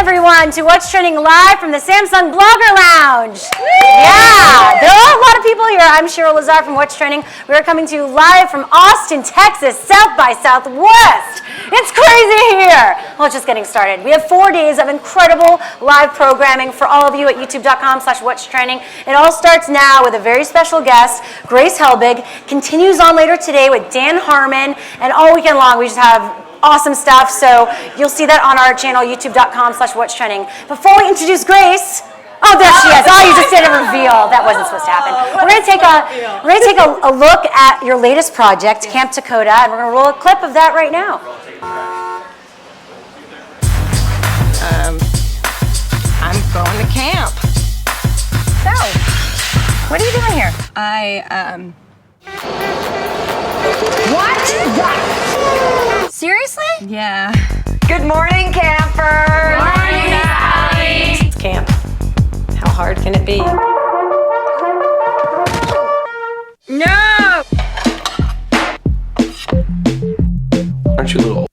everyone, to What's Trending live from the Samsung Blogger Lounge. Yeah, there are a lot of people here. I'm Shira Lazar from What's Trending. We are coming to you live from Austin, Texas, South by Southwest. It's crazy here. Well, it's just getting started. We have 4 days of incredible live programming for all of you at youtube.com/whatstrending. It all starts now with a very special guest, Grace Helbig. Continues on later today with Dan Harmon, and all weekend long we just have awesome stuff, so you'll see that on our channel, youtube.com/whatstrending. Before we introduce Grace, oh, there she is. Oh, you just did a reveal. That wasn't supposed to happen. We're going to take a look at your latest project, Camp Takota, and we're going to roll a clip of that right now. I'm going to camp. So, what are you doing here? What? Seriously? Yeah. Good morning, camper. Good morning, Allie. It's camp. How hard can it be? No! Aren't you a little?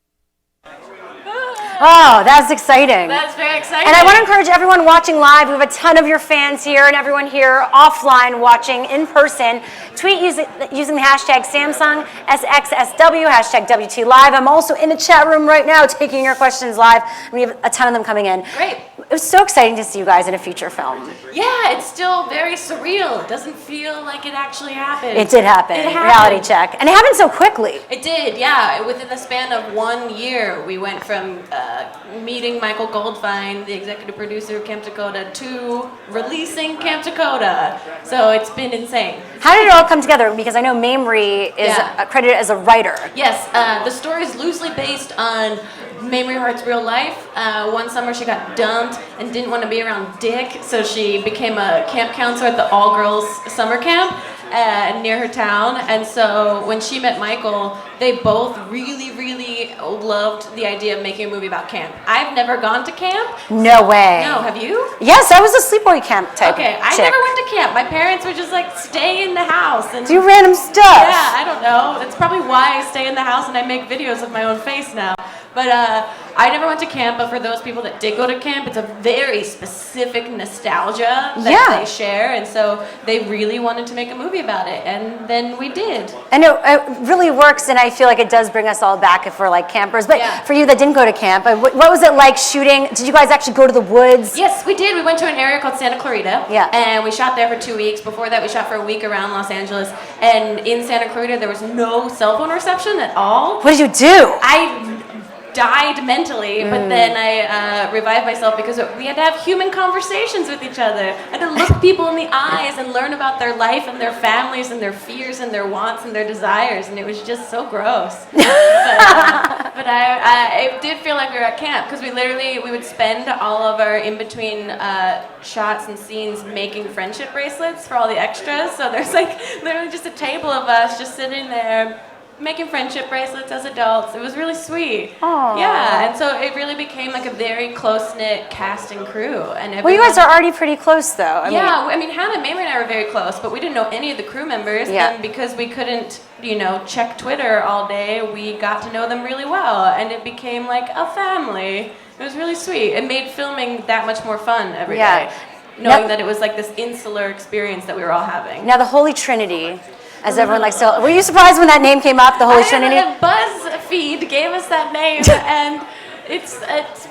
Oh, that's exciting. That's very exciting. And I want to encourage everyone watching live. We have a ton of your fans here and everyone here offline watching in person. Tweet using the hashtag Samsung SXSW, hashtag WT Live. I'm also in the chat room right now taking your questions live. We have a ton of them coming in. Great. It was so exciting to see you guys in a feature film. Yeah, it's still very surreal. It doesn't feel like it actually happened. It did happen. It happened. Reality check. And it happened so quickly. It did, yeah. Within the span of 1 year, we went from meeting Michael Goldfine, the executive producer of Camp Takota, to releasing Camp Takota. So it's been insane. How did it all come together? Because I know Mamrie is credited as a writer. Yes, the story is loosely based on Mamrie Hart's real life. One summer she got dumped and didn't want to be around Dick, so she became a camp counselor at the all-girls summer camp near her town. And so when she met Michael, they both really, really loved the idea of making a movie about camp. I've never gone to camp. No way. No, have you? Yes, I was a sleepaway camp type Okay, I chick. never went to camp. My parents would just like stay in the house and Do random stuff. yeah, I don't know. That's probably why I stay in the house and I make videos of my own face now. But I never went to camp, but for those people that did go to camp, it's a very specific nostalgia that they share, and so they really wanted to make a movie about it, and then we did. And it really works, and I feel like it does bring us all back if we're like campers. But for you that didn't go to camp, what was it like shooting? Did you guys actually go to the woods? Yes, we did. We went to an area called Santa Clarita, Yeah. and we shot there for 2 weeks. Before that, we shot for a week around Los Angeles, and in Santa Clarita, there was no cell phone reception at all. What did you do? I died mentally, but then I revived myself because we had to have human conversations with each other. I had to look people in the eyes and learn about their life and their families and their fears and their wants and their desires, and it was just so gross. But it did feel like we were at camp because we would spend all of our in-between shots and scenes making friendship bracelets for all the extras. So there's like literally just a table of us just sitting there making friendship bracelets as adults. It was really sweet. Aww. Yeah, and so it really became like a very close-knit cast and crew. And Well, you guys are already pretty close, though. I mean, Hannah, Mamrie, and I were very close, but we didn't know any of the crew members. Yeah. And because we couldn't, check Twitter all day, we got to know them really well, and it became like a family. It was really sweet. It made filming that much more fun every day, knowing that it was like this insular experience that we were all having. Now, the Holy Trinity, as everyone likes to... Were you surprised when that name came up, the Holy Trinity? BuzzFeed gave us that name, and it's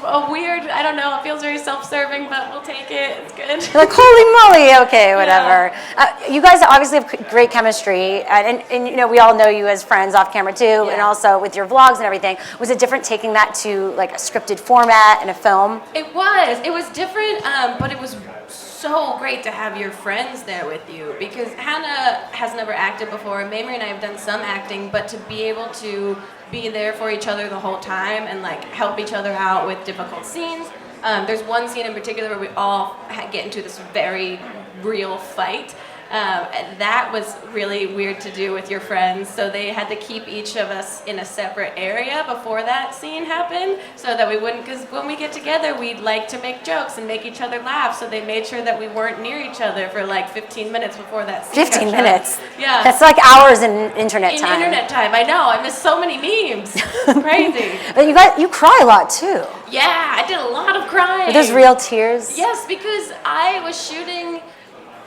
a weird, I don't know, it feels very self-serving, but we'll take it. It's good. You're like, holy moly, okay, whatever. Yeah. You guys obviously have great chemistry, and we all know you as friends off camera too, and also with your vlogs and everything. Was it different taking that to like a scripted format and a film? It was different, but it was so great to have your friends there with you, because Hannah has never acted before. Mamrie and I have done some acting, but to be able to be there for each other the whole time and like help each other out with difficult scenes. There's one scene in particular where we all get into this very real fight, And that was really weird to do with your friends. So they had to keep each of us in a separate area before that scene happened, so that we wouldn't. Because when we get together, we'd like to make jokes and make each other laugh. So they made sure that we weren't near each other for like 15 minutes before that scene. 15 minutes. Yeah. That's like hours in internet time. Internet time. I know. I miss so many memes. It's crazy. But you cry a lot too. Yeah, I did a lot of crying. Are those real tears? Yes, because I was shooting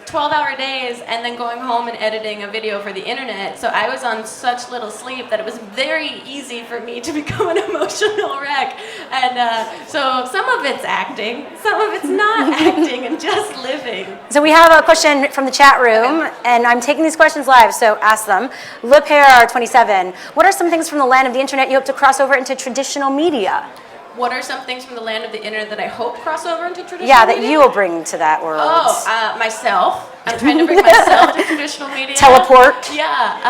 12-hour days and then going home and editing a video for the internet. So I was on such little sleep that it was very easy for me to become an emotional wreck. And so some of it's acting, some of it's not acting and just living. So we have a question from the chat room, and I'm taking these questions live, so ask them. LePair27, what are some things from the land of the internet you hope to cross over into traditional media? What are some things from the land of the internet that I hope cross over into traditional Yeah, media? that you will bring to that world. Oh, myself. I'm trying to bring myself to traditional media. Teleport. Yeah,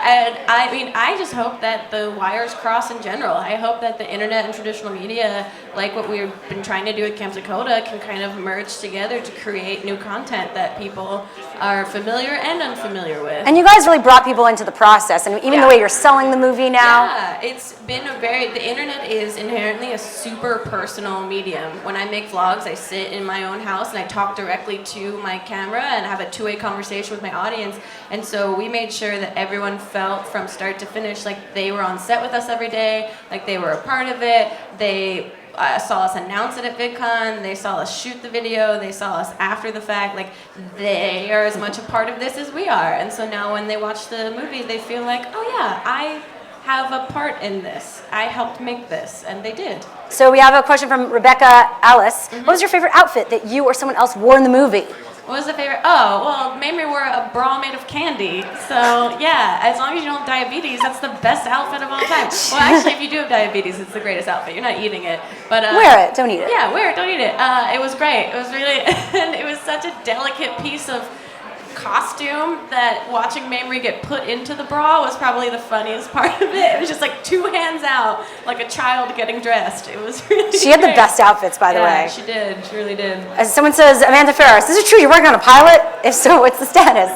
and I mean, I just hope that the wires cross in general. I hope that the internet and traditional media, like what we've been trying to do at Camp Takota, can kind of merge together to create new content that people are familiar and unfamiliar with. And you guys really brought people into the process, and even the way you're selling the movie now. Yeah, it's been the internet is inherently a super personal medium. When I make vlogs, I sit in my own house and I talk directly to my camera and have a two-way conversation with my audience. And so we made sure that everyone felt from start to finish like they were on set with us every day, like they were a part of it. They saw us announce it at VidCon, they saw us shoot the video, they saw us after the fact, like they are as much a part of this as we are. And so now when they watch the movie, they feel like, oh yeah, I have a part in this. I helped make this, and they did. So we have a question from Rebecca Alice. What was your favorite outfit that you or someone else wore in the movie? What was the favorite? Oh, well, Mamrie wore a bra made of candy. So, yeah, as long as you don't have diabetes, that's the best outfit of all time. Well, actually, if you do have diabetes, it's the greatest outfit. You're not eating it. But wear it, don't eat it. Yeah, wear it, don't eat it. It was great. It was really, and it was such a delicate piece of costume that watching Mamrie get put into the bra was probably the funniest part of it. It was just like two hands out, like a child getting dressed. It was really She had the great. best outfits, by the way. Yeah, she did. She really did. As someone says, Amanda Ferris, is it true you're working on a pilot? If so, what's the status?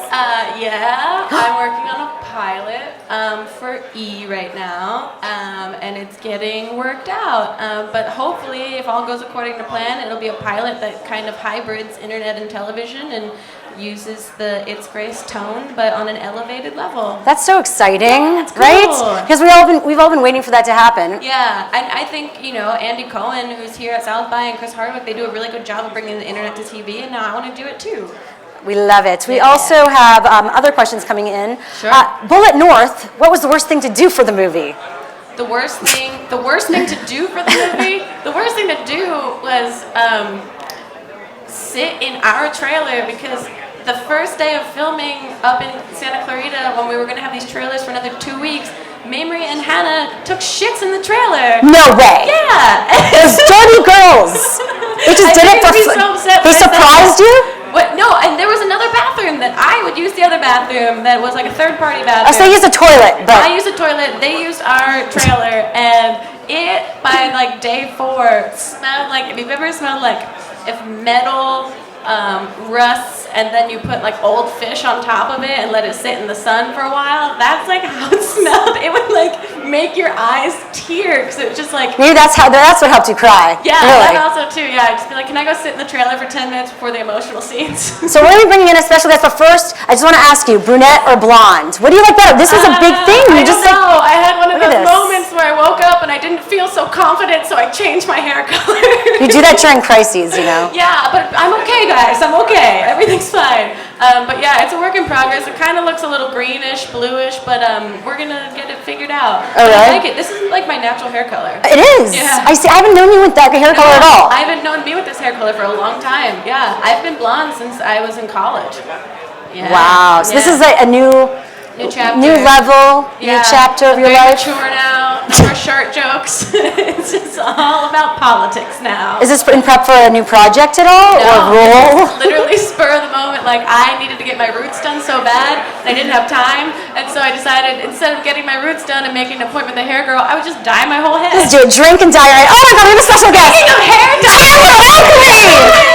Yeah, I'm working on a pilot for E right now, and it's getting worked out. But hopefully, if all goes according to plan, it'll be a pilot that kind of hybrids internet and television and uses the It's Grace tone, but on an elevated level. That's so exciting, it's cool. right? Because we've all been waiting for that to happen. Yeah, and I think, Andy Cohen, who's here at South by, and Chris Hardwick, they do a really good job of bringing the internet to TV, and now I want to do it too. We love it. We also have other questions coming in. Sure. Bullet North, what was the worst thing to do for the movie? The worst thing to do for the movie? The worst thing to do was sit in our trailer, because the first day of filming up in Santa Clarita, when we were going to have these trailers for another 2 weeks, Mamrie and Hannah took shits in the trailer. No way. Yeah. Those dirty girls. They just did it for fun. So upset they surprised you? What? No, and there was another bathroom that I would use the other bathroom that was like a third-party bathroom. Oh, so they used a toilet, but... I used a toilet, they used our trailer, and it, by like day 4, smelled like, if you've ever smelled like, if metal rusts and then you put like old fish on top of it and let it sit in the sun for a while, that's like how it smelled. It would like make your eyes tear, because it was just like... Maybe that's what helped you cry. Yeah, really. that also too, yeah. I'd just be like, can I go sit in the trailer for 10 minutes before the emotional scenes? So we're going to be bringing in a special guest, but first, I just want to ask you, brunette or blonde? What do you like better? This is a big thing. I don't know. I had one of Look at those this. moments where I woke up and I didn't feel so confident, so I changed my hair color. You do that during crises, you know? Yeah, but I'm okay, guys. I'm okay. Everything's fine. But yeah, it's a work in progress. It kind of looks a little greenish, bluish, but we're gonna get it figured out. All right. I like it. This isn't like my natural hair color. It is. Yeah. I see. I haven't known you with that hair color at all. I haven't known me with this hair color for a long time. Yeah, I've been blonde since I was in college. Yeah. Wow. So this is like a new chapter. new level, new chapter of your very life. mature now. No more short jokes. It's just all about politics now. Is this in prep for a new project at all, or No, role? it's literally spur of the moment. Like, I needed to get my roots done so bad, and I didn't have time, and so I decided, instead of getting my roots done and making an appointment with the hair girl, I would just dye my whole head. Let's do it. Drink and diary. Oh my God, we have a special guest. Speaking of hair dye, Tyler Oakley.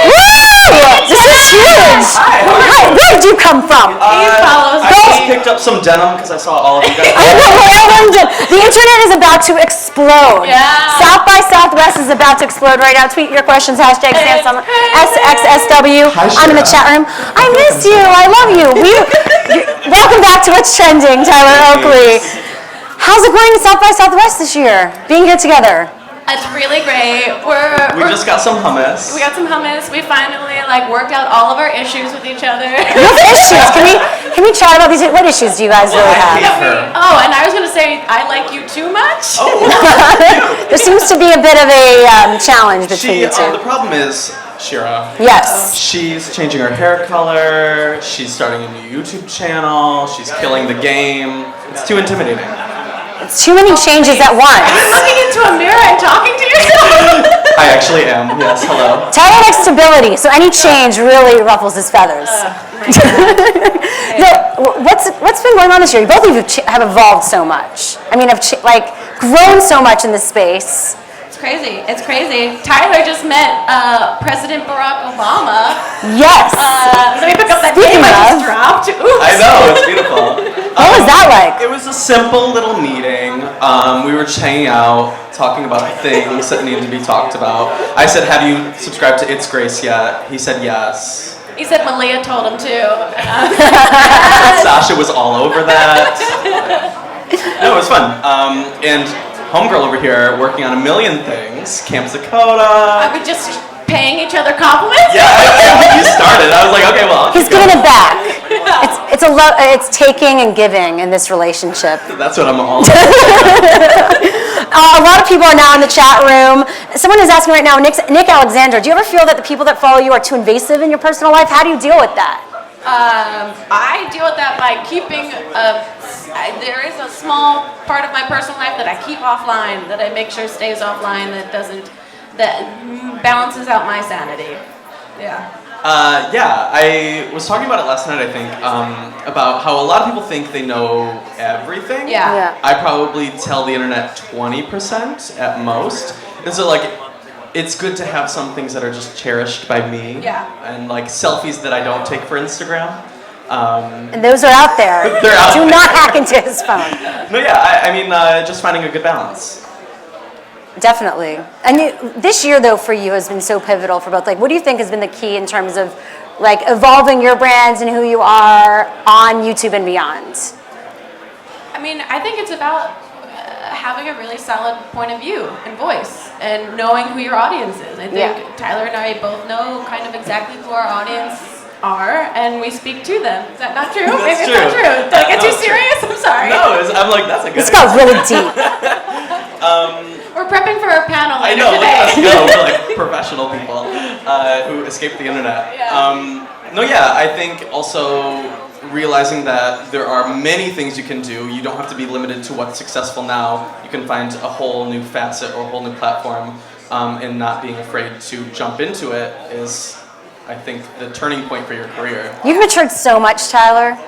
Woo! This is huge. Hi, where did you come from? He follows I just me. picked up some denim because I saw all of you guys. I know, we're all learned it. The internet is about to explode. Yeah. South by Southwest is about to explode right now. Tweet your questions, hashtag Samsung, SXSW. Hi, I'm in the Shira. chat room. I miss you. I love you. Welcome back to What's Trending, Tyler Oakley. How's it going in South by Southwest this year? Being here together. It's really great. We just got some hummus. We got some hummus. We finally worked out all of our issues with each other. What issues? Can we chat about these? What issues do you guys really I have? hate her. Oh, and I was gonna say I like you too much. There seems to be a bit of a challenge between you two. The problem is, Shira. Yes. She's changing her hair color. She's starting a new YouTube channel. She's killing the game. It's too intimidating. It's too many changes at You're once. looking into a mirror and talking to yourself. I actually am. Yes. Hello. Tyler likes stability, so any change really ruffles his feathers. What's been going on this year? Both of you have evolved so much. I mean, have grown so much in this space. It's crazy. It's crazy. Tyler just met President Barack Obama. Yes. Let me pick up that Speaking name I just of. dropped. Oops. I know. It's beautiful. What was that like? It was a simple little meeting. We were just hanging out, talking about things that needed to be talked about. I said, "Have you subscribed to It's Grace yet?" He said, "Yes." He said Malia told him to. Sasha was all over that. No, it was fun. And homegirl over here working on a million things. Camp Takota. Are we just paying each other compliments? Yeah, when you started, I was like, okay, well, I'll He's keep going. giving it back. It's taking and giving in this relationship. That's what I'm all about. A lot of people are now in the chat room. Someone is asking right now, Nick Alexander, do you ever feel that the people that follow you are too invasive in your personal life? How do you deal with that? I deal with that by keeping there is a small part of my personal life that I keep offline, that I make sure stays offline, that balances out my sanity. Yeah. Yeah, I was talking about it last night, I think, about how a lot of people think they know everything. Yeah. I probably tell the internet 20% at most. And so, it's good to have some things that are just cherished by me. Yeah. And, selfies that I don't take for Instagram. And those are out there. They're out Do there. not hack into his phone. No, yeah, I mean, just finding a good balance. Definitely. And this year, though, for you has been so pivotal for both. What do you think has been the key in terms of evolving your brands and who you are on YouTube and beyond? I mean, I think it's about having a really solid point of view and voice and knowing who your audience is. I think Tyler and I both know kind of exactly who our audience are, and we speak to them. Is that not true? That's Maybe true. it's not true. Did I get No, too it's true. serious? I'm sorry. No, I'm like, that's a good This got really deep. We're prepping for our panel I later know, look at us today. go. We're like professional people who escaped the internet. Yeah. I think also realizing that there are many things you can do. You don't have to be limited to what's successful now. You can find a whole new facet or a whole new platform, and not being afraid to jump into it is, I think, the turning point for your career. You've matured so much, Tyler.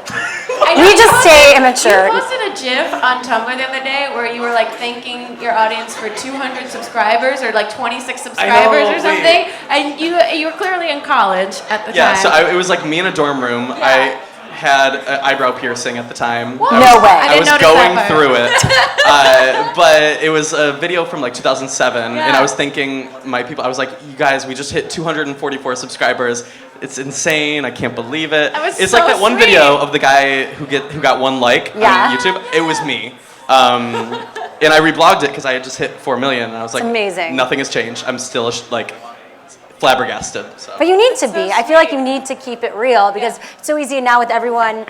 I know We you just posted- stay immature. You posted a GIF on Tumblr the other day where you were thanking your audience for 200 subscribers or 26 subscribers or wait. something, and you were clearly in college at the Yeah, time. so it was me in a dorm room. Yeah. I had an eyebrow piercing at the time. What? No way. I I didn't was notice going that part. through it, but it was a video from 2007, and Yeah. I was thanking my people. I was like, "You guys, we just hit 244 subscribers. It's insane. I can't believe it." That was It's so like that one sweet. video of the guy who got 1 like Yeah. on YouTube. It was me. And I reblogged it because I had just hit 4 million, and I was like, amazing. Nothing has changed. I'm still flabbergasted. So. But you need to be. so I feel like sweet. you need to keep it real because it's so easy now with everyone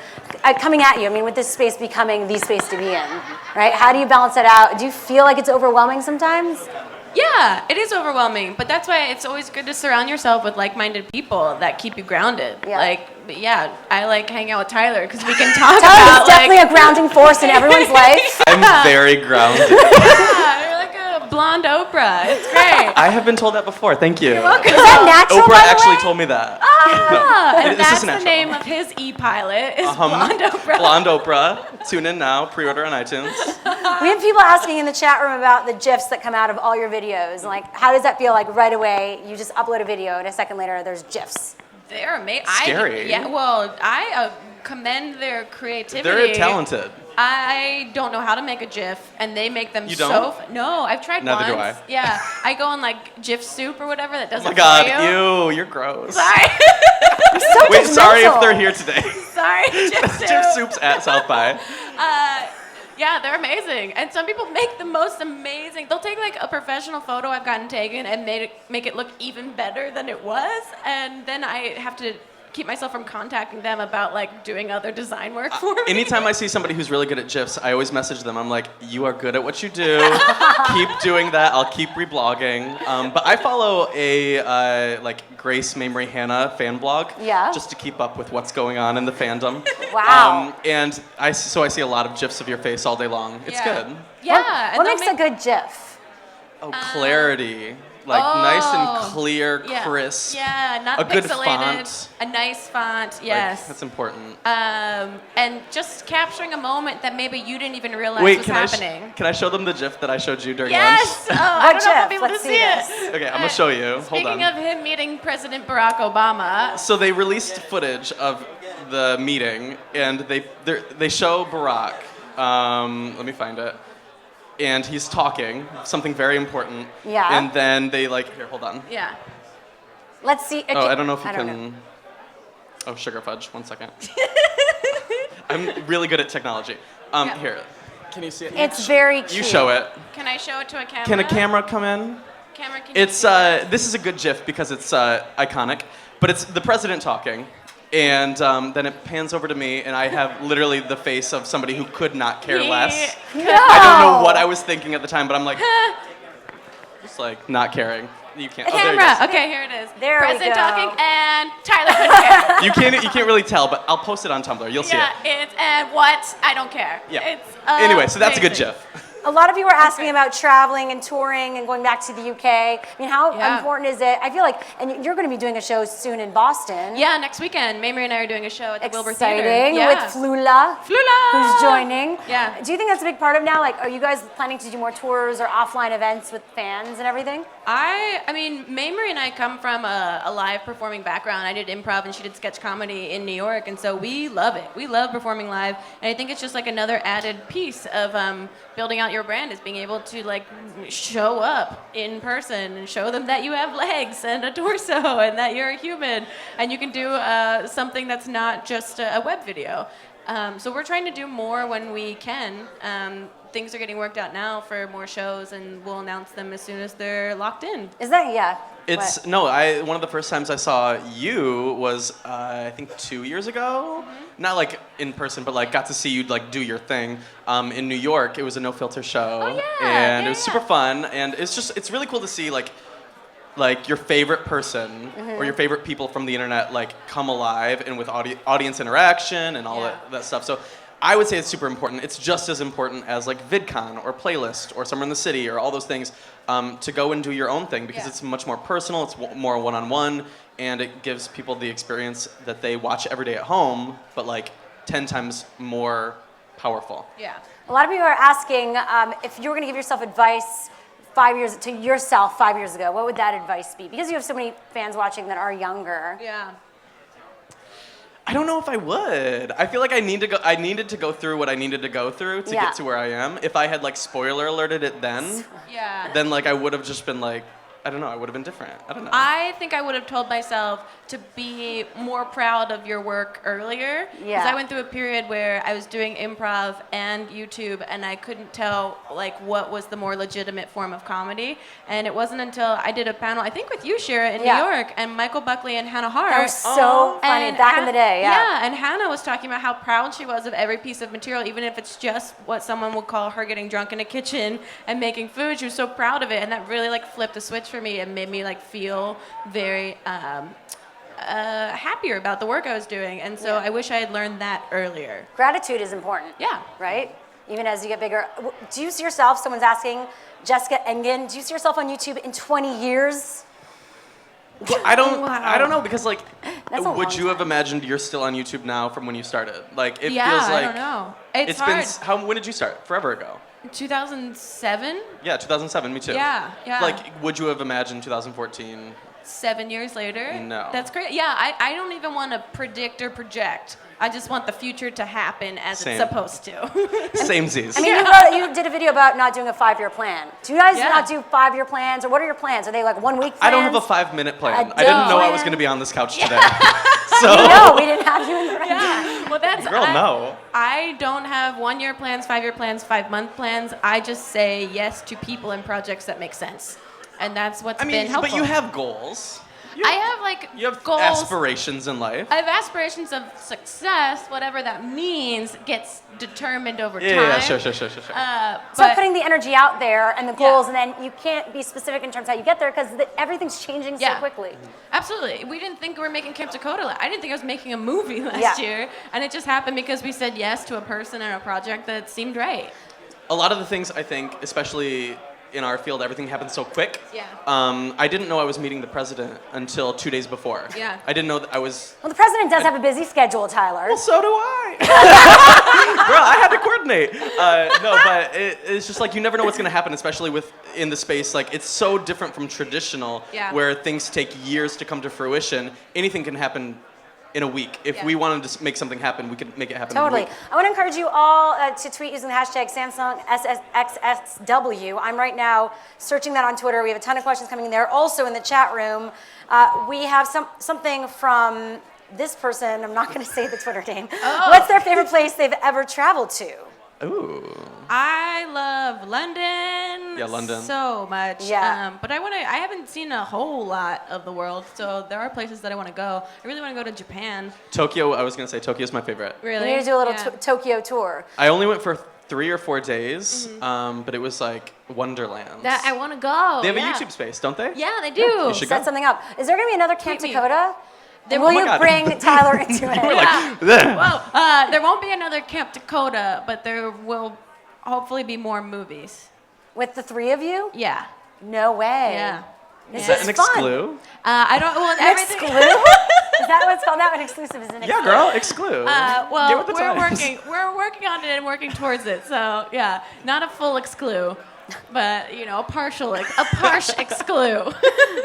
coming at you. I mean, with this space becoming the space to be in, right? How do you balance that out? Do you feel like it's overwhelming sometimes? Yeah, it is overwhelming, but that's why it's always good to surround yourself with like-minded people that keep you grounded. Yeah. I like hanging out with Tyler because we can talk Tyler about is definitely a grounding force in everyone's life. I'm very grounded. Yeah, you're like a blonde Oprah. It's great. I have been told that before. Thank you. You're welcome. Is that natural, Oprah by the actually way? told me that. And this that's is the natural. name of his e-pilot is Blonde Oprah. Blonde Oprah. Tune in now. Pre-order on iTunes. We have people asking in the chat room about the GIFs that come out of all your videos. How does that feel right away? You just upload a video and a second later there's GIFs. They're amazing. Scary. Yeah, well, I commend their creativity. They're talented. I don't know how to make a GIF, and they make them You don't? No, I've tried Neither once. do I. Yeah, I go on like GIF soup or whatever that does Oh my it God, for you. ew, you're gross. Sorry. Wait, sorry if judgmental. they're here today. Sorry, GIF soup. Jim Soup's at South by. Yeah, they're amazing. And some people make the most amazing. They'll take like a professional photo I've gotten taken and make it look even better than it was. And then I have to keep myself from contacting them about like doing other design work for me. Anytime I see somebody who's really good at GIFs, I always message them. I'm like, you are good at what you do. Keep doing that. I'll keep reblogging. But I follow a like Grace Mamrie Hannah fan blog. Yeah. Just to keep up with what's going on in the fandom. Wow. And I see a lot of GIFs of your face all day long. It's good. Yeah. What and makes they'll a good GIF? Oh, clarity. Like nice and clear, crisp. Yeah, not a good pixelated. font. A nice font, Like, yes. that's important. And just capturing a moment that maybe you didn't even realize Wait, was can happening. can I show them the GIF that I showed you during Yes! lunch? Oh, I don't know if I'll GIF? be able Let's to see see this. it. Okay, I'm gonna show you. Hold Speaking on. of him meeting President Barack Obama, So they released footage of the meeting, and they show Barack. Let me find it. And he's talking something very important. Yeah. And then they here, hold on. yeah. Let's see. Oh, I don't know if you I don't can. know. Oh, sugar fudge. 1 second. I'm really good at technology. Here. Can you see it? It's very cute. You show it. Can I show it to a camera? Can a camera come in? Camera, can you It's see it? this is a good GIF because it's iconic, but it's the president talking, and then it pans over to me, and I have literally the face of somebody who could not care less. No. I don't know what I was thinking at the time, but I'm like, just like not caring. You can't. Oh, there you Camera. go. Okay, here it is. There we President go. talking and Tyler couldn't care. You can't really tell, but I'll post it on Tumblr. You'll see Yeah, it. it's and what? I don't care. Yeah. It's Anyway, so that's a good amazing. GIF. A lot of you were asking about traveling and touring and going back to the UK. I mean, how Yeah. important is it? I feel like, and you're going to be doing a show soon in Boston. Yeah, next weekend, Mamrie and I are doing a show at the Wilbur Theater. Exciting, Yeah. with Flula, Flula! who's joining. Yeah. Do you think that's a big part of now? Like, are you guys planning to do more tours or offline events with fans and everything? I mean, Mamrie and I come from a live performing background. I did improv and she did sketch comedy in New York, and so we love it. We love performing live, and I think it's just like another added piece of building out your brand is being able to like show up in person and show them that you have legs and a torso and that you're a human and you can do something that's not just a web video. So we're trying to do more when we can. Things are getting worked out now for more shows, and we'll announce them as soon as they're locked in. Is that, yeah. It's What? no. One of the first times I saw you was I think 2 years ago. Mm-hmm. Not like in person, but like got to see you like do your thing in New York. It was a no filter show, Oh, yeah, and yeah, it was yeah. super fun. And it's really cool to see like your favorite person Mm-hmm. or your favorite people from the internet like come alive and with audience interaction and all Yeah. that stuff. So I would say it's super important. It's just as important as like VidCon or Playlist or Summer in the City or all those things to go and do your own thing because Yeah. it's much more personal, it's more one-on-one, and it gives people the experience that they watch every day at home, but like 10 times more powerful. Yeah. A lot of people are asking if you were going to give yourself advice 5 years to yourself 5 years ago, what would that advice be? Because you have so many fans watching that are younger. Yeah. I don't know if I would. I feel like I needed to go through what I needed to go through to Yeah. get to where I am. If I had like spoiler alerted it then Yeah. like I would have just been like, I don't know, I would have been different. I don't know. I think I would have told myself to be more proud of your work earlier. Because Yeah. I went through a period where I was doing improv and YouTube, and I couldn't tell like what was the more legitimate form of comedy. And it wasn't until I did a panel, I think with you, Shira, in Yeah. New York, and Michael Buckley and Hannah Hart. That was so funny And back in the day, yeah. Yeah, and Hannah was talking about how proud she was of every piece of material, even if it's just what someone would call her getting drunk in a kitchen and making food. She was so proud of it, and that really like flipped a switch for me and made me like feel very happier about the work I was doing. And so Yeah. I wish I had learned that earlier. Gratitude is important. Yeah. Right? Even as you get bigger. Do you see yourself, someone's asking, Jessica Engen, do you see yourself on YouTube in 20 years? I don't. Wow. I don't know because like, That's a would long you have imagined you're still on YouTube now from when you started? Like, it Yeah, feels I like don't know. It's been. hard. When did you start? Forever ago. 2007? Yeah, 2007. Me too. Yeah, yeah. Like, would you have imagined 2014 7 years later. No. That's great. Yeah, I don't even want to predict or project. I just want the future to happen as Same. it's supposed to. Samesies. I mean, you did a video about not doing a 5-year plan. Do you guys not do 5-year plans, or what are your plans? Are they like 1 week plans? I don't have a 5-minute plan. I I didn't know I don't. was going to be on this couch today. So No, we didn't have you in the right Yeah. Well, that's Girl, no. I don't have 1-year plans, 5-year plans, 5-month plans. I just say yes to people and projects that make sense, and that's what's been helpful. but you have goals. I have like You have goals. aspirations in life. I have aspirations of success, whatever that means, gets determined over time. Yeah, sure. So But putting the energy out there and the goals, and then you can't be specific in terms of how you get there because everything's changing so quickly. Absolutely. We didn't think we were making Camp Takota. I didn't think I was making a movie last year. And it just happened because we said yes to a person and a project that seemed right. A lot of the things, I think, especially in our field, everything happens so quick. Yeah. I didn't know I was meeting the president until 2 days before. Yeah. I didn't know that I was. Well, the president does have a busy schedule, Tyler. Well, so do I. Girl, I had to coordinate. No, but it's just like you never know what's going to happen, especially in the space. Like, it's so different from traditional, where things take years to come to fruition. Anything can happen in a week. If we wanted to make something happen, we could make it happen Totally. in a week. I want to encourage you all to tweet using the hashtag Samsung SXSW. I'm right now searching that on Twitter. We have a ton of questions coming in there. Also in the chat room, we have something from this person. I'm not going to say the Twitter name. What's their favorite place they've ever traveled to? Ooh. I love London. Yeah, London. So much. Yeah. But I haven't seen a whole lot of the world, so there are places that I want to go. I really want to go to Japan. Tokyo, I was going to say Tokyo's my favorite. Really? You need to do a little Tokyo tour. I only went for 3 or 4 days, but it was like Wonderland. That I want to go. They have a YouTube space, don't they? Yeah, they do. You should Set go. something up. Is there going to be another Camp Tweet me. Takota? There- Will oh my you God. bring Tyler into it? We're like, "Ugh." Well, there won't be another Camp Takota, but there will hopefully be more movies. With the 3 of you? Yeah. No way. Yeah. This Is that is an fun. exclu? I don't. Well, everything. Is that what it's called? That one exclusive is an Yeah, girl, exclu. Get Well, with the we're times. working on it and working towards it. So yeah, not a full exclu, but a partial exclu.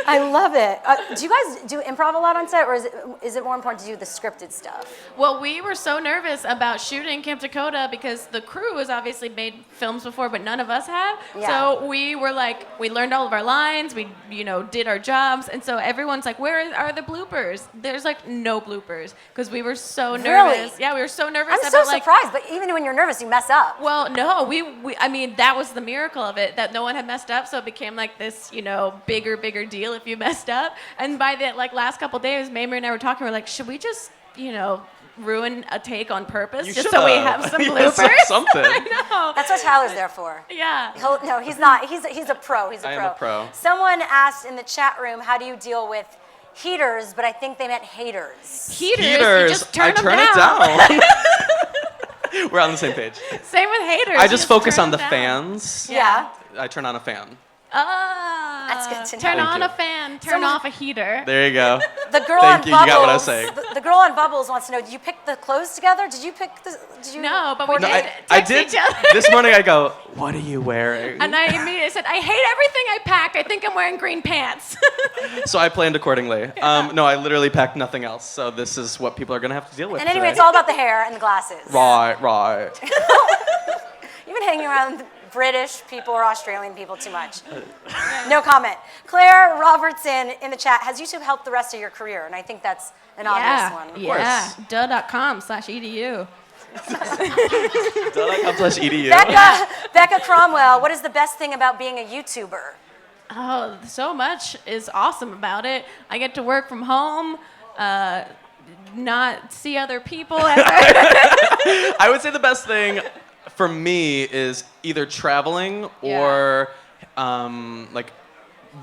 I love it. Do you guys do improv a lot on set, or is it more important to do the scripted stuff? Well, we were so nervous about shooting Camp Takota because the crew has obviously made films before, but none of us have. Yeah. So we were like, we learned all of our lines, we, did our jobs, and so everyone's like, where are the bloopers? There's like no bloopers because we were so nervous. Really? Yeah, we were so nervous I'm about so surprised, but even when you're nervous, you mess up. Well, no, I mean, that was the miracle of it, that no one had messed up, so it became like this, bigger deal if you messed up. And by the last couple days, Mamrie and I were talking, we're like, should we just, ruin a take on purpose You just so we should've. have some Yeah, bloopers? something. I know. That's what Tyler's there for. Yeah. No, he's not. He's a pro. He's a I pro. am a pro. Someone asked in the chat room, how do you deal with heaters? But I think they meant haters. Heaters, you Heaters, just turn I them turn down. it down. We're on the same page. Same with haters. I you just focus turn on the them down. fans. Yeah. I turn on a fan. That's good to know. Turn Thank on you. a fan, turn off a heater. There you go. The girl Thank on you, Bubbles. you got what I was saying. The girl on Bubbles wants to know: did you pick the clothes together? Did you pick the? Did you? No, but we No, did I text did. each other. This morning I go, what are you wearing? And I immediately said, I hate everything I packed. I think I'm wearing green pants. So I planned accordingly. No, I literally packed nothing else. So this is what people are going to have to deal with And anyway, today. it's all about the hair and the glasses. Right. You've been hanging around British people or Australian people too much. No comment. Claire Robertson in the chat, has YouTube helped the rest of your career? And I think that's an obvious one. Yeah. Duh.com/edu. .com/edu. Becca Cromwell, what is the best thing about being a YouTuber? Oh, so much is awesome about it. I get to work from home, not see other people. I would say the best thing for me is either traveling or like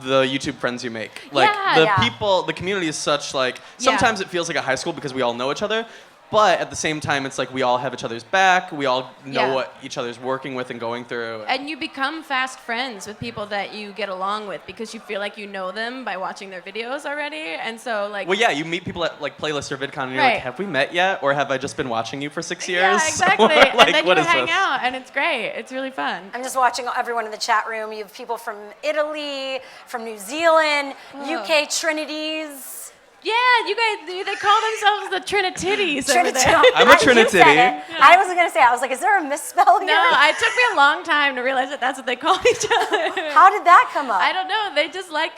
the YouTube friends you make. Like Yeah. the Yeah. people, the community is such like, sometimes it feels like a high school because we all know each other. But at the same time, it's like we all have each other's back. We all know Yeah. what each other's working with and going through. And you become fast friends with people that you get along with because you feel like you know them by watching their videos already. And so, like... Well, yeah, you meet people at like Playlist or VidCon, and you're Right. like, have we met yet? Or have I just been watching you for 6 years? Yeah, exactly. Or, like, and then what you is hang this? out, and it's great. It's really fun. I'm just watching everyone in the chat room. You have people from Italy, from New Zealand, UK Trinities. Yeah, you guys, they call themselves the Trinititties over there. I'm a You said Trinitity. it. I wasn't going to say it. I was like, is there a misspell here? No, it took me a long time to realize that that's what they call each other. How did that come up? I don't know. They just like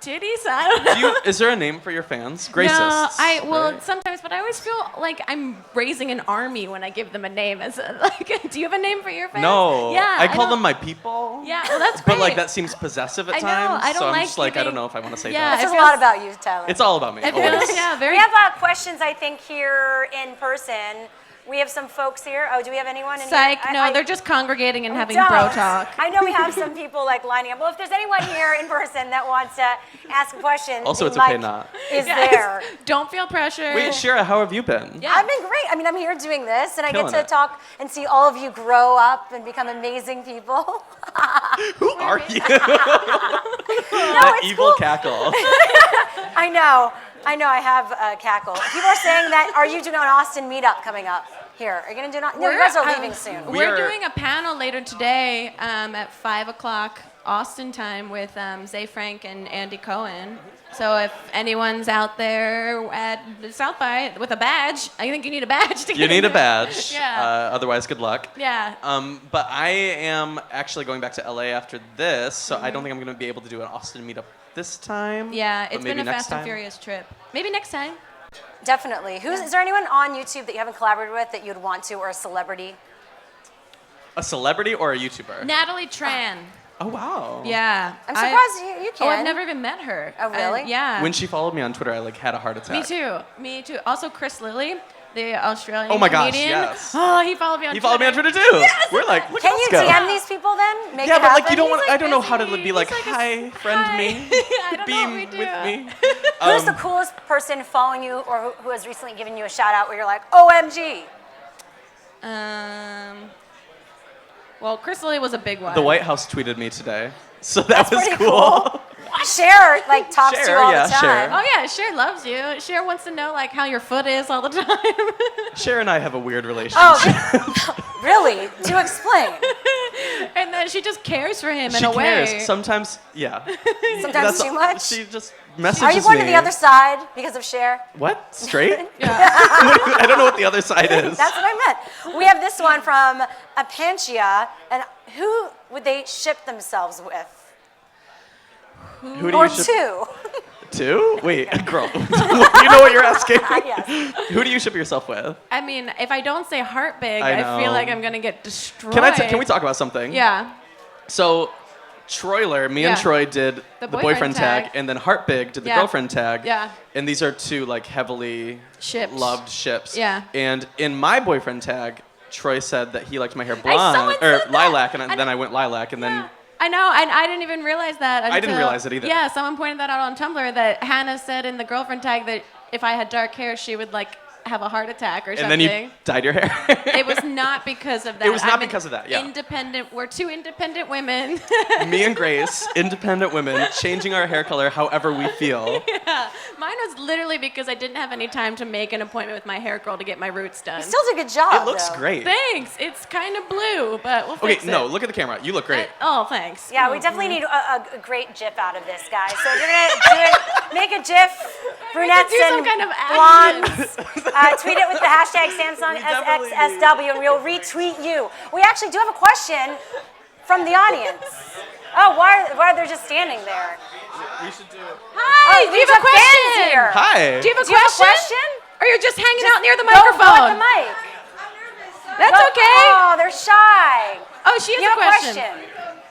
titties. I don't know. Is there a name for your fans? Gracists. No, right? sometimes, but I always feel like I'm raising an army when I give them a name. As like, do you have a name for your fans? No. Yeah, I call don't- them my people. Yeah, well, that's great. But like that seems possessive at I know, times. I don't so I'm like just like, I don't giving- know if I want to say Yeah, that. This it is a feels- lot about you, Tyler. It's all about me. It always. feels, yeah, very. We have questions, I think, here in person. We have some folks here. Oh, do we have anyone in Psych. here? No, they're just congregating and having Don't. bro talk. I know we have some people like lining up. Well, if there's anyone here in person that wants to ask a question, Also, the it's okay mic not. is Guys, there. Don't feel pressure. Wait, Shira, how have you been? Yeah. I've been great. I mean, I'm here doing this, and I Killing get to it. talk and see all of you grow up and become amazing people. Who are you? No, That it's evil cool. cackle. I know. I have a cackle. People are saying that, are you doing an Austin meetup coming up here? Are you going to do an No, you guys are leaving soon. We We're are- doing a panel later today at 5 o'clock Austin time with Zay Frank and Andy Cohen. So if anyone's out there at South by with a badge, I think you need a badge to get You need a in there. badge. Yeah. Otherwise, good luck. Yeah. But I am actually going back to LA after this, so I don't think I'm going to be able to do an Austin meetup this time. Yeah, but it's maybe been a next Fast and time. Furious trip. Maybe next time. Definitely. Is there anyone on YouTube that you haven't collaborated with that you'd want to, or a celebrity? A celebrity or a YouTuber? Natalie Tran. Oh, wow. Yeah. I'm surprised you can. Oh, I've never even met her. Oh, really? Yeah. When she followed me on Twitter, I like had a heart attack. Me too. Me too. Also, Chris Lilly, the Australian Oh my gosh, comedian. yes. Oh, he followed me on He Twitter. followed me on Twitter too. We're like, look Can at you us go. DM these people then? Make Yeah, it but like happen? you don't want. He's, like, I don't know how to busy. be like, He's like hi, friend hi. me, I don't be know what we do. with me. Who's the coolest person following you, or who has recently given you a shout out where you're like, OMG? Well, Chris Lilly was a big one. The White House tweeted me today, so that That's was pretty cool. Cher like talks to you Cher, all yeah, the time. Cher. Oh yeah, Cher loves you. Cher wants to know like how your foot is all the time. Cher and I have a weird relationship. Oh, really? Do explain. And then she just cares for him She in a way. cares. Sometimes, yeah. Sometimes That's too all- much. She just messages Are you going me. to the other side because of Cher? What? Straight? Yeah. I don't know what the other side is. That's what I meant. We have this one from Apantia, and who would they ship themselves with? Who do Or you ship? two? Two? Wait, girl. You know what you're asking? Yes. Who do you ship yourself with? I mean, if I don't say Heartbig, I I feel know. like I'm gonna get destroyed. Can we talk about something? Yeah. So, Troiler, me and Yeah. Troy did The the boyfriend tag, tag. and then Heartbig did the Yeah. girlfriend tag. Yeah. And these are two like heavily Shipped. loved ships. Yeah. And in my boyfriend tag, Troy said that he liked my hair someone blonde or said that. lilac, and And- then I went lilac, and then I know, and I didn't even realize that. I didn't until- realize it either. Yeah, someone pointed that out on Tumblr that Hannah said in the girlfriend tag that if I had dark hair, she would like have a heart attack or and something. then you dyed your hair. It was not because of that. It was not I'm an because of that, yeah. Independent. We're two independent women. Me and Grace, independent women, changing our hair color however we feel. Yeah. Mine was literally because I didn't have any time to make an appointment with my hair girl to get my roots done. You still did a good job. It looks though. great. Thanks. It's kind of blue, but we'll Okay, fix it. no, look at the camera. You look great. Oh, thanks. Yeah, we definitely need a great GIF out of this, guys. So if you're gonna make a GIF, brunettes do some and kind of blondes, tweet it with the hashtag Samsung definitely SXSW, and we'll retweet you. We actually do have a question from the audience. Oh, why are they just standing there? We should do it. Hi. Do you have a fans question? here. Hi. Do you have a Do you have a question? question? Or you're just hanging out near the Go at microphone? the mic. That's okay. Oh, they're shy. Oh, she You has have a question.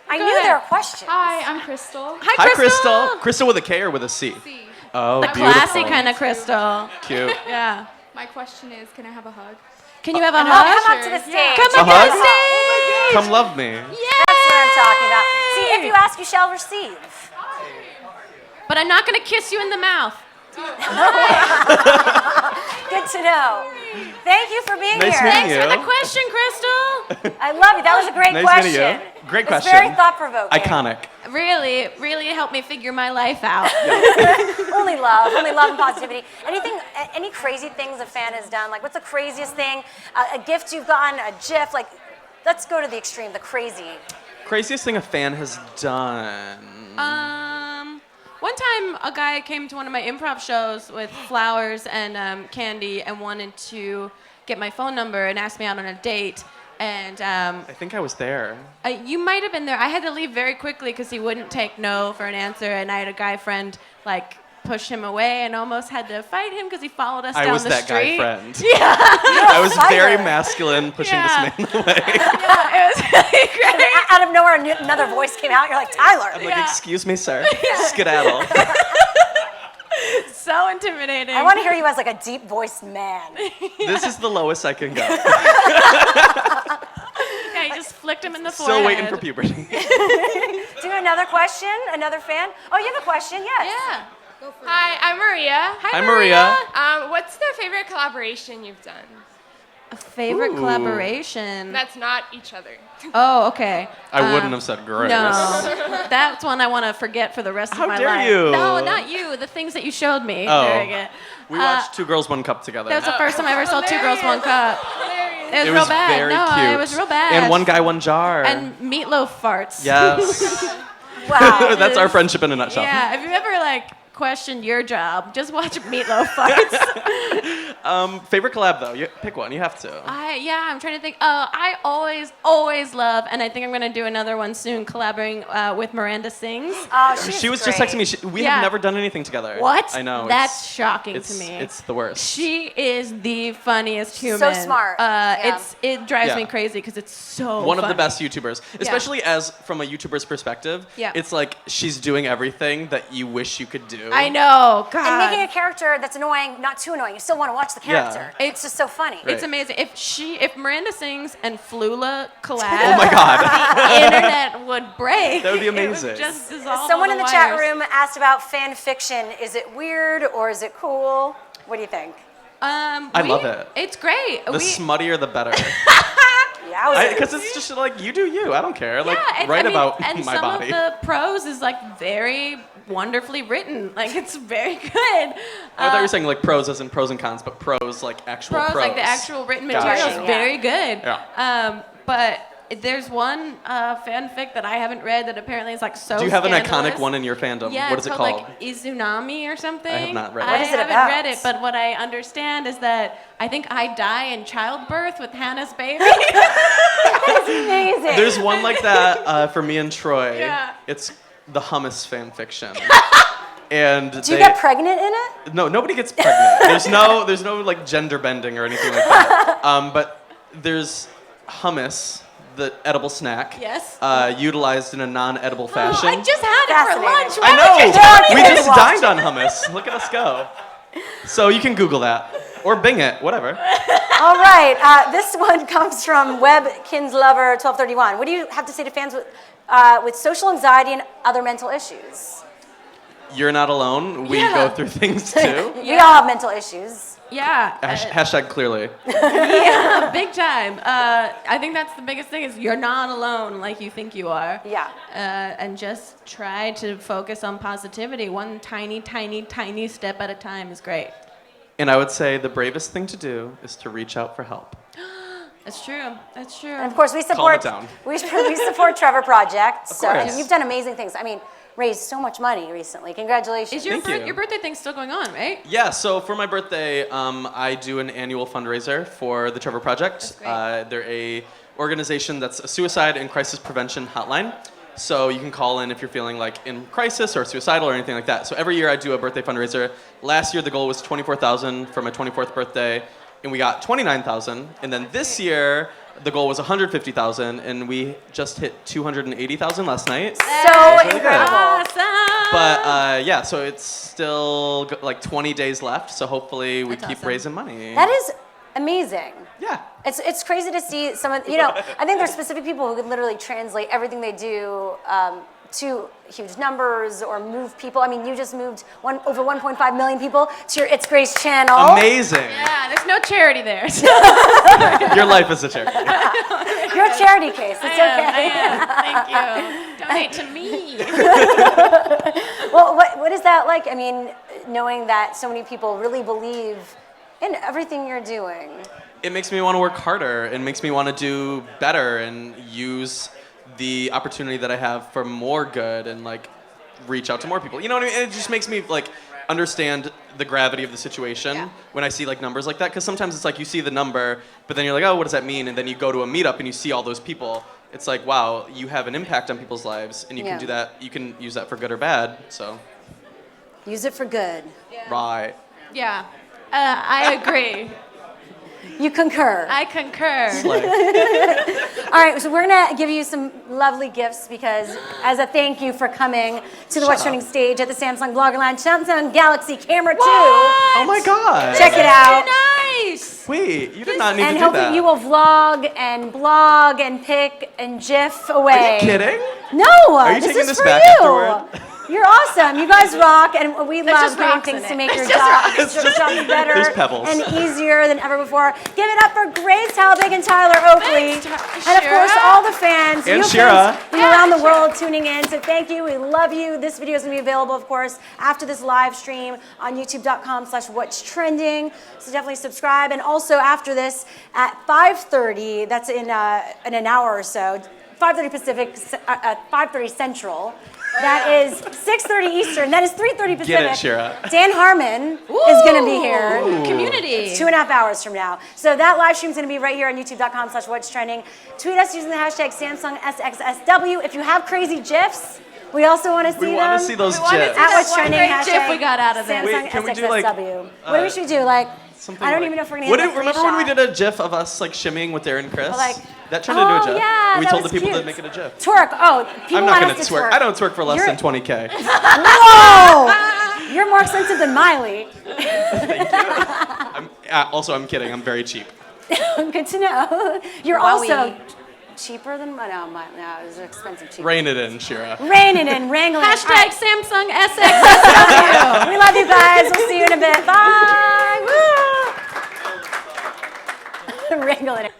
I Go knew ahead. there were questions. Hi, I'm Crystal. Hi, Hi, Crystal. Crystal. Crystal with a K or with a C? C. Oh, The beautiful. classy kind of Crystal. Cute. Yeah. My question is, can I have a hug? Can you have a Oh, hug? come up to the stage. Come A up hug? to the stage. Come love me. Yay! That's what I'm talking about. See, if you ask, you shall receive. But I'm not gonna kiss you in the mouth. Good to know. Thank you for being Nice here. meeting Thanks you. for the question, Crystal. I love it. That was a great Nice question. meeting you. Great question. It's very thought-provoking. Iconic. Really, really helped me figure my life out. Only love and positivity. Any crazy things a fan has done? Like, what's the craziest thing? A gift you've gotten, a GIF? Like, let's go to the extreme, the crazy. Craziest thing a fan has done. One time, a guy came to one of my improv shows with flowers and candy and wanted to get my phone number and ask me out on a date. And I think I was there. you might have been there. I had to leave very quickly because he wouldn't take no for an answer, and I had a guy friend like push him away and almost had to fight him because he followed us down I was the that street. guy friend. Yeah. I was very fighter. masculine, pushing Yeah. this man away. Yeah, it was really great. Out of nowhere, another voice came out. You're like, Tyler. I'm like, Yeah. excuse me, sir. Skedaddle. So intimidating. I want to hear you as like a deep-voiced man. This is the lowest I can go. Yeah, you just flicked him in the forehead. Still waiting for puberty. Do another question? Another fan? Oh, you have a question? Yes. Yeah. Hi, I'm Maria. Hi, Maria. What's the favorite collaboration you've done? A favorite Ooh. collaboration. That's not each other. Oh, okay. I wouldn't have said Grace. No, that's one I want to forget for the rest How of my dare life. you? No, not you. The things that you showed me. Oh. Very good. We watched Two Girls, One Cup together. That was the first time I ever saw Two Girls, One Cup. It was it real was bad. very No, cute. it was real bad. And One Guy, One Jar. And meatloaf farts. Yes. Wow. That's our friendship in a nutshell. Yeah. If you ever questioned your job, just watch meatloaf farts. Favorite collab though? You pick one. You have to. I'm trying to think. I always love, and I think I'm gonna do another one soon, collaborating with Miranda Sings. Oh, She was just texting me. We Yeah. have never done anything together. What? I know. That's shocking to me. It's the worst. She is the funniest human. So smart. Yeah. It drives Yeah. me crazy because it's so One of the funny. best YouTubers, especially as from a YouTuber's perspective. Yeah. It's like she's doing everything that you wish you could do. I know. God. And making a character that's annoying, not too annoying. You still want to watch the Yeah. character. It's just so funny. Right. It's amazing. If Miranda Sings and Flula collab, Oh my God. the internet would break. That would be It amazing. would just dissolve Someone all in the chat wires. room asked about fan fiction. Is it weird or is it cool? What do you think? I love it. It's great. The smuttier, the better. Yeah, Because it's just like, you do you. I don't care. Like, Yeah, write about and my some body. of the prose is like very wonderfully written. Like it's very good. I thought you were saying like pros as in pros and cons, but pros like actual prose, pros. like the actual written Gotcha. material, is Yeah. very good. Yeah. But there's one fanfic that I haven't read that apparently is like so. Do you have an scandalous. iconic one in your fandom? Yeah, what is it's it called called? like Izunami or something. I have not read it. I What is it haven't about? read it, but what I understand is that I think I die in childbirth with Hannah's baby. amazing. There's one like that for me and Troy. Yeah. It's the hummus fan fiction. And Do you get pregnant in it? No, nobody gets pregnant. There's no like gender bending or anything like that. But there's hummus, the edible snack. Yes. Utilized in a non-edible fashion. I just had it for Fascinating. lunch. I Why would you know. tell me We this? just dined on hummus. Look at us go. So you can Google that or Bing it, whatever. All right. This one comes from WebKinsLover1231. What do you have to say to fans with social anxiety and other mental issues? You're not alone. We Yeah. go through things too. We all have mental issues. Yeah. Hashtag clearly. Yeah, big time. I think that's the biggest thing is you're not alone like you think you are. Yeah. And just try to focus on positivity. One tiny, tiny, tiny step at a time is great. And I would say the bravest thing to do is to reach out for help. That's true. That's true. And of course, we Calm support it down. we support Trevor Project. So course. you've done amazing things. I mean, raised so much money recently. Congratulations. Is your Thank you. your birthday thing still going on, right? Yeah, so for my birthday, I do an annual fundraiser for the Trevor Project. That's great. They're a organization that's a suicide and crisis prevention hotline. So you can call in if you're feeling like in crisis or suicidal or anything like that. So every year I do a birthday fundraiser. Last year the goal was $24,000 for my 24th birthday, and we got $29,000. And then this year the goal was $150,000, and we just hit $280,000 last night. So really good. incredible. Awesome. But yeah, so it's still like 20 days left. So hopefully we That's keep awesome. raising money. That is amazing. Yeah. It's crazy to see some of, I think there's specific people who could literally translate everything they do to huge numbers or move people. I mean, you just moved over 1.5 million people to your It's Grace channel. Amazing. Yeah, there's no charity there. Your life is a charity. You're a charity case. It's okay. I am. Thank you. Donate to me. Well, what is that like? I mean, knowing that so many people really believe in everything you're doing. It makes me want to work harder. It makes me want to do better and use the opportunity that I have for more good and like reach out to more people. You know what I mean? And it just makes me like understand the gravity of the situation when I see like numbers like that. Because sometimes it's like you see the number, but then you're like, oh, what does that mean? And then you go to a meetup and you see all those people. It's like, wow, you have an impact on people's lives, and you can do that. You can use that for good or bad. So use it for good. Right. Yeah, I agree. You concur. I concur. All right, so we're gonna give you some lovely gifts because as a thank you for coming to the What's Trending stage at the Samsung Blogger Lounge, Samsung Galaxy Camera 2. Oh my God. Check it out. Nice. Wait, you did not need And to do hopefully that. you will vlog and blog and pick and GIF away. Are you kidding? No, Are you this taking is this for back you. afterward? You're awesome. You guys rock, and we love just creating rocks in things to it. make your jobs better there's pebbles. and easier than ever before. Give it up for Grace, Helbig, and Tyler Oakley. Thanks, And of course, Shira. all the fans. And you Shira. fans from around the world tuning in. So thank you. We love you. This video is going to be available, of course, after this live stream on youtube.com/whatstrending. So definitely subscribe. And also after this at 5:30, that's in an hour or so, 5:30 Pacific, 5:30 Central. That is 6:30 Eastern. That is 3:30 Pacific. Get it, Shira. Dan Harmon is going to be here. Community. 2.5 hours from now. So that live stream is going to be right here on youtube.com/whatstrending. Tweet us using the hashtag Samsung SXSW. If you have crazy GIFs, we also want to see them. We want to see those GIFs. At What's Trending great hashtag GIF we got out of this. Samsung Wait, can we do, SXSW. like, What should we do? Like, Something I don't like- even know if we're going to get a free Remember when we shot. did a GIF of us like shimmying with Darren and Chris? Like, that turned into a GIF. yeah, we that told the was people to cute. make it a GIF. Twerk. Oh, people I'm not want going us to to twerk. I don't twerk for less You're- than 20K. Whoa! You're more expensive than Miley. I'm kidding. I'm very cheap. Good to know. You're Wowie. also cheaper than no, it's expensive. Cheap. Rein it in, Shira. Rain it in, wrangling. it. Hashtag Samsung SXSW. We love you guys. We'll see you in a bit. Bye. Woo! Wrangling it.